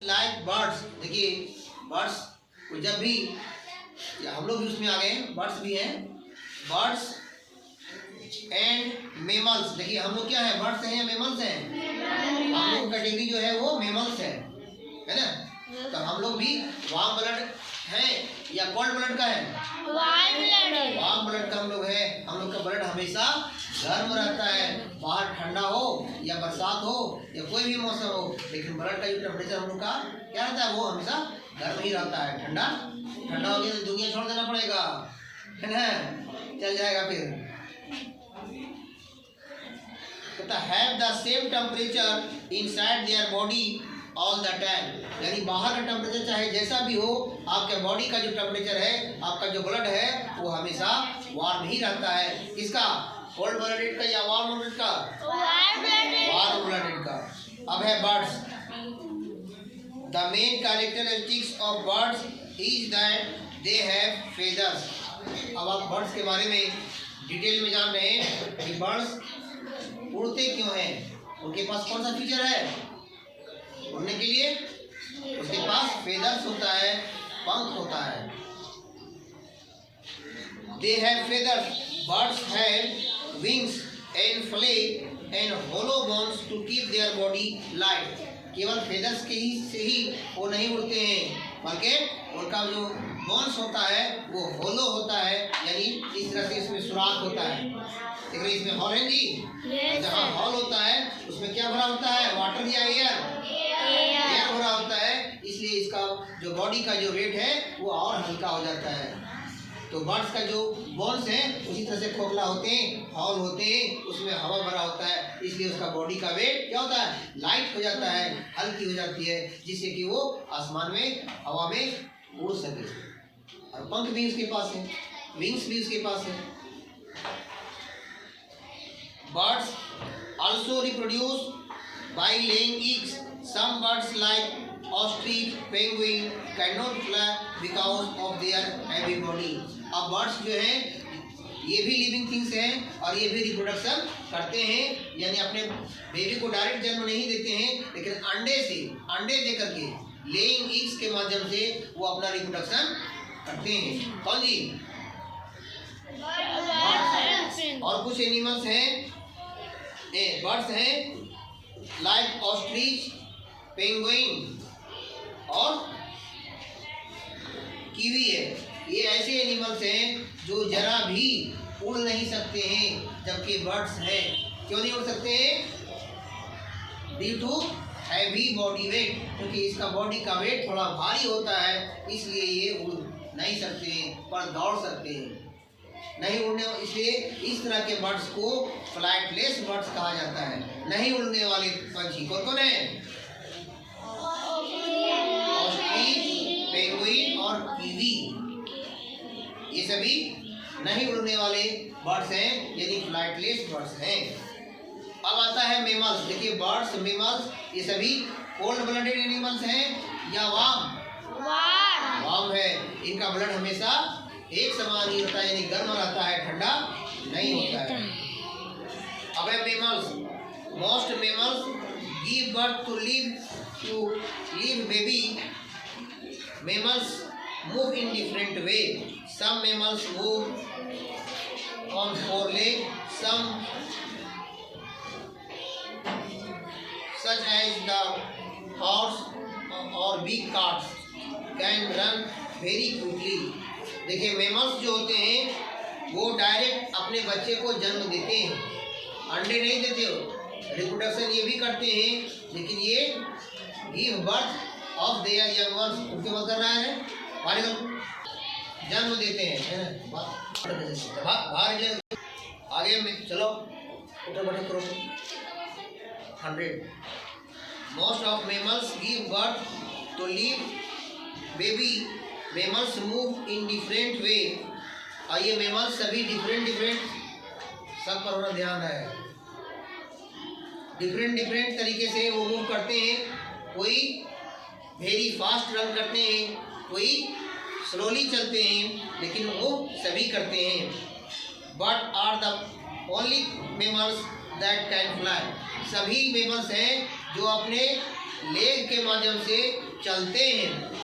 Like birds, देखिए birds को जब भी हम लोग भी उसमें आ गए हैं, बर्ड्स भी हैं, बर्ड्स एंड मेमल्स। देखिए हम लोग क्या है, बर्ड्स हैं या मेमल्स हैं? हम लोग कैटेगरी जो है वो मेमल्स है ना। तो हम लोग भी वार्म ब्लड है या कोल्ड ब्लड का है? वार्म ब्लड का हम लोग है। हम लोग का ब्लड हमेशा गर्म रहता है, बाहर ठंडा हो या बरसात हो या कोई भी मौसम हो, लेकिन ब्लड का जो टेम्परेचर हम लोग का क्या रहता है, वो हमेशा गर्म ही रहता है। ठंडा ठंडा हो गया तो दुनिया छोड़ देना पड़ेगा, है ना, चल जाएगा फिर। तो have the same temperature inside their body all the time, यानी बाहर का टेम्परेचर चाहे जैसा भी हो, आपके बॉडी का जो टेम्परेचर है, आपका जो ब्लड है वो हमेशा वार्म ही रहता है। किसका? कोल्ड ब्लडेड का या वार्म ब्लडेड का? वार्म ब्लडेड का। अब है birds. The main characteristics of birds is that they have feathers. अब आप बर्ड्स के बारे में डिटेल में जान रहे हैं कि बर्ड्स उड़ते क्यों हैं, उनके पास कौन सा फीचर है उड़ने के लिए? उसके पास फेदर्स होता है, पंख होता है। They have feathers, birds have wings and flap and hollow bones to keep their body light. केवल फेदर्स के ही से ही वो नहीं उड़ते हैं, बल्कि उनका जो बोन्स होता है वो होलो होता है, यानी इस तरह से इसमें सुराख होता है। देख रहे इसमें हॉल है जी, जहाँ हॉल होता है उसमें क्या भरा होता है, वाटर या एयर भरा होता है, इसलिए इसका जो बॉडी का जो वेट है वो और हल्का हो जाता है। तो बर्ड्स का जो बोन्स हैं उसी तरह से खोखला होते हैं, हॉल होते हैं, उसमें हवा भरा होता है, इसलिए उसका बॉडी का वेट क्या होता है, लाइट हो जाता है, हल्की हो जाती है, जिससे कि वो आसमान में हवा में उड़ सके। और पंख भी उसके पास है, विंग्स भी उसके पास है। Birds also reproduce by laying eggs. Some birds like ostrich, penguin cannot fly because of their heavy body. अब बर्ड्स जो हैं ये भी लिविंग थिंग्स हैं और ये भी रिप्रोडक्शन करते हैं, यानी अपने बेबी को डायरेक्ट जन्म नहीं देते हैं, लेकिन अंडे दे करके लेइंग एग्स के माध्यम से वो अपना रिप्रोडक्शन करते हैं। कौन जी? और कुछ एनिमल्स हैं, बर्ड्स हैं लाइक ऑस्ट्रिच, पेंगुइन और कीवी है। ये ऐसे एनिमल्स हैं जो जरा भी उड़ नहीं सकते हैं, जबकि बर्ड्स हैं। क्यों नहीं उड़ सकते हैं? Due to heavy body weight, क्योंकि इसका बॉडी का वेट थोड़ा भारी होता है, इसलिए ये उड़ नहीं सकते हैं, पर दौड़ सकते हैं। नहीं उड़ने, इसलिए इस तरह के बर्ड्स को फ्लाइटलेस बर्ड्स कहा जाता है। नहीं उड़ने वाले पंछी कौन कौन है? ऑस्ट्रिच, पेंगुइन और कीवी, ये सभी नहीं उड़ने वाले बर्ड्स हैं, यानी फ्लाइटलेस बर्ड्स हैं। अब आता है मेमल्स। देखिए बर्ड्स, मेमल्स ये सभी कोल्ड ब्लडेड एनिमल्स हैं या वार्म है। इनका ब्लड हमेशा एक समान ही होता है, यानी गर्म रहता है, ठंडा नहीं होता है। अब है mammals. Most mammals give birth to live baby. Mammals move in different way. Some mammals move on four leg, some such as the horse or big carts can run very quickly. देखिए mammals जो होते हैं वो direct अपने बच्चे को जन्म देते हैं, अंडे नहीं देते हो, रिप्रोडक्शन ये भी करते हैं, लेकिन ये give birth of their young ones, उनके मत कर रहा है बाहर जन्म देते हैं, है ना। बाहर आगे में चलो, उठो बैठो करो। 100 Most of mammals give birth to live baby. Mammals move in different way. और ये mammals सभी डिफरेंट सब पर होना ध्यान है, डिफरेंट तरीके से वो मूव करते हैं। कोई वेरी फास्ट रन करते हैं, कोई स्लोली चलते हैं, लेकिन वो सभी करते हैं। But are the only mammals that can fly. सभी मेमल्स हैं जो अपने लेग के माध्यम से चलते हैं।